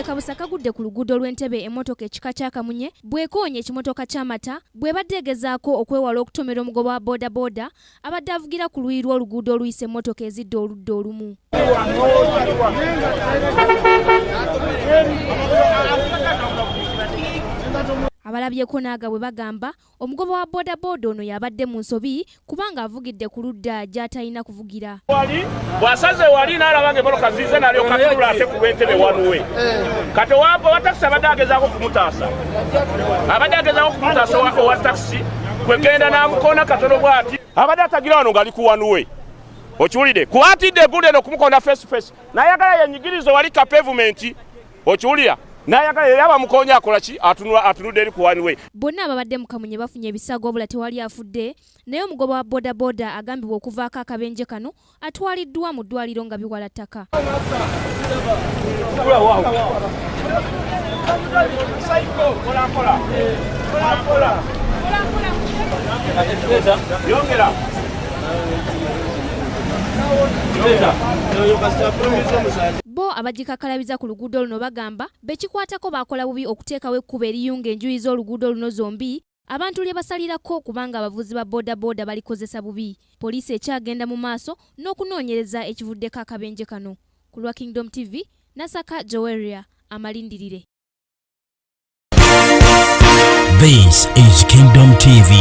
Kawedde kabusa kagudde ku luguudo lw'Entebbe emmotoka ekika kya kamunye bwekoonye ekimotoka ky'amata bwebadde egezaako okwewala okutomera omugoba wa boodabooda abadde avugira ku luuyi lw'oluguudo oluyisa emmotoka ezidde oludda olumu. Abalabyeko naaga bwe bagamba omugoba wa boodabooda ono yabadde mu nsobi kubanga avugidde ku ludda gy'atalina kuvugira. Bwasaze wali n'alaba ng'emmotoka zize nalyo katulula ate ku lw'Entebbe wanuwe. Kati owa takisi abadde agezaako kumutaasa. Owa takisi kwegenda n'amukoona katono bw'ati. Abadde atagira wano ng'ali ku wanuwe. Okiwulire? Kwatidde eggulo eno kumukoona face face. N'ayagala yenyigirize wali ka pavement. Okiwulira? N'ayagala yaba mukonya akola ki atunudde eri ku wanuwe. Bonna ababadde mu kamunye bafunye ebisago obula tewali afudde naye omugoba wa boodabooda agambibwa okuvaako akabenje kano atwaliddwa mu ddwaliro nga biwala ttaka. Bo abagikakalabiza ku luguudo luno bagamba bekikwatako bakola bubi okuteekawo ekkubo eriyunga enjuyi z'oluguudo luno zombi abantu lye basalirako kubanga abavuzi ba boodabooda balikozesa bubi. Poliisi ekyagenda mu maaso n'okunoonyereza ekivuddeko akabenje kano. Ku lwa Kingdom TV, Nasaka Joweria, amalindirire. This is Kingdom TV.